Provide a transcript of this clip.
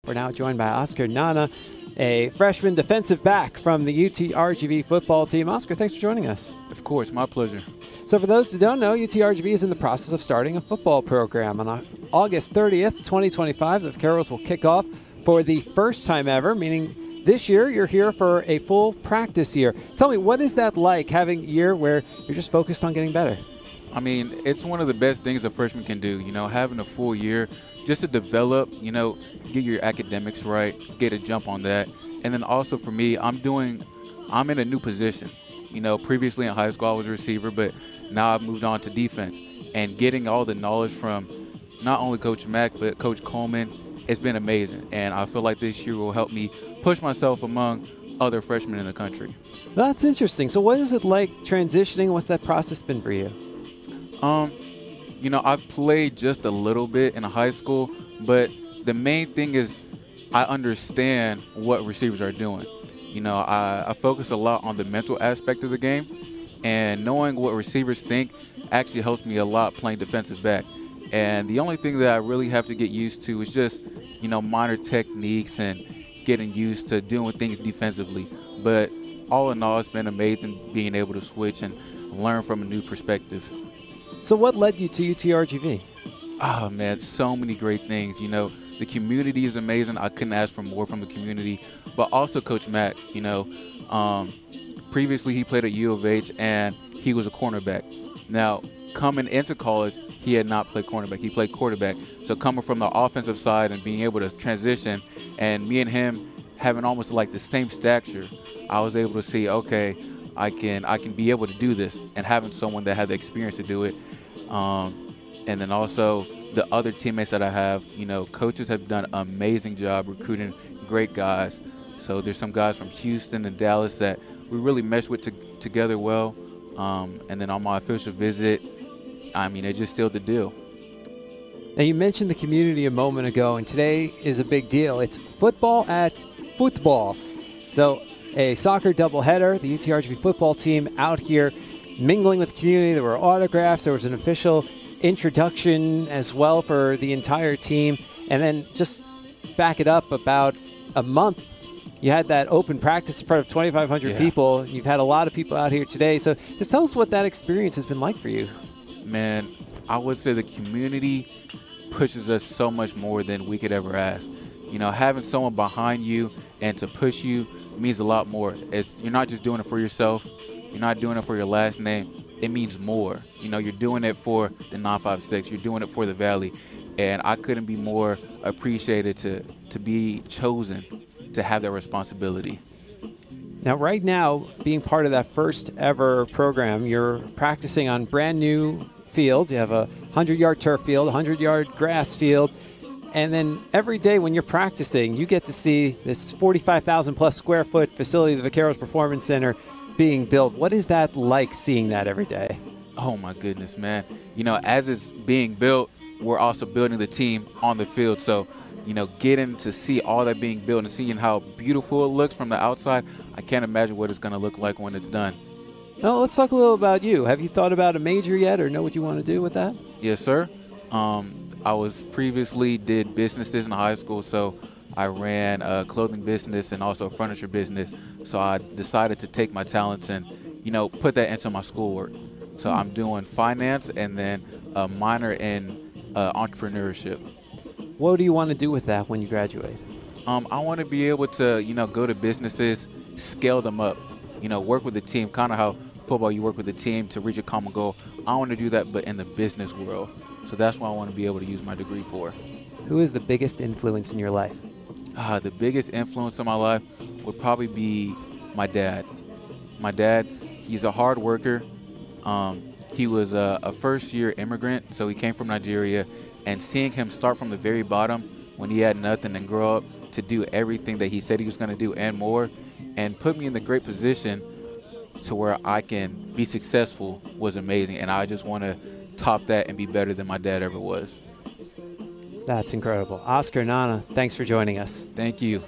We're now joined by Oscar Nnanna, a freshman defensive back from the UTRGV football team. Oscar, thanks for joining us. Of course, my pleasure. So for those who don't know, UTRGV is in the process of starting a football program. On August 30th, 2025, the Vaqueros will kick off for the first time ever, meaning this year you're here for a full practice year. Tell me, what is that like, having a year where you're just focused on getting better? I mean, it's one of the best things a freshman can do, having a full year just to develop, get your academics right, get a jump on that. And then also for me, I'm in a new position. Previously in high school I was a receiver, but now I've moved on to defense. And getting all the knowledge from not only Coach Mack, but Coach Coleman, it's been amazing. And I feel like this year will help me push myself among other freshmen in the country. That's interesting. So what is it like transitioning? What's that process been for you? I've played just a little bit in high school, but the main thing is I understand what receivers are doing. I focus a lot on the mental aspect of the game, and knowing what receivers think actually helps me a lot playing defensive back. And the only thing that I really have to get used to is just, minor techniques and getting used to doing things defensively. But all in all, it's been amazing being able to switch and learn from a new perspective. So what led you to UTRGV? Oh, man, so many great things. The community is amazing. I couldn't ask for more from the community. But also Coach Mack, previously he played at U of H and he was a cornerback. Now, coming into college, he had not played cornerback. He played quarterback. So coming from the offensive side and being able to transition, and me and him having almost like the same stature, I was able to see, okay, I can be able to do this, and having someone that had the experience to do it. And then also the other teammates that I have, coaches have done an amazing job recruiting great guys. So there's some guys from Houston and Dallas that we really mesh with together well. And then on my official visit, it just sealed the deal. Now, you mentioned the community a moment ago, and today is a big deal. It's football at football. So a soccer doubleheader, the UTRGV football team out here mingling with the community. There were autographs. There was an official introduction as well for the entire team. And then just back it up, about a month, you had that open practice in front of 2,500 people. You've had a lot of people out here today. So just tell us what that experience has been like for you. Man, I would say the community pushes us so much more than we could ever ask. Having someone behind you and to push you means a lot more. You're not just doing it for yourself. You're not doing it for your last name. It means more. You're doing it for the 956. You're doing it for the Valley. And I couldn't be more appreciated to be chosen to have that responsibility. Now, right now, being part of that first ever program, you're practicing on brand new fields. You have a 100-yard turf field, a 100-yard grass field. And then every day when you're practicing, you get to see this 45,000 plus square foot facility, the Vaqueros Performance Center, being built. What is that like, seeing that every day? Oh my goodness, man. As it's being built, we're also building the team on the field. So, getting to see all that being built and seeing how beautiful it looks from the outside, I can't imagine what it's going to look like when it's done. Now, let's talk a little about you. Have you thought about a major yet, or know what you want to do with that? Yes, sir. I was previously did businesses in high school, so I ran a clothing business and also a furniture business. So I decided to take my talents and, put that into my schoolwork. So I'm doing finance and then a minor in entrepreneurship. What do you want to do with that when you graduate? I want to be able to, go to businesses, scale them up, work with the team, kind of how football you work with the team to reach a common goal. I want to do that, but in the business world. So that's what I want to be able to use my degree for. Who is the biggest influence in your life? The biggest influence in my life would probably be my dad. My dad, he's a hard worker. He was a first-year immigrant, so he came from Nigeria. And seeing him start from the very bottom when he had nothing and grow up to do everything that he said he was going to do and more, and put me in the great position to where I can be successful was amazing. And I just want to top that and be better than my dad ever was. That's incredible. Oscar Nnanna, thanks for joining us. Thank you.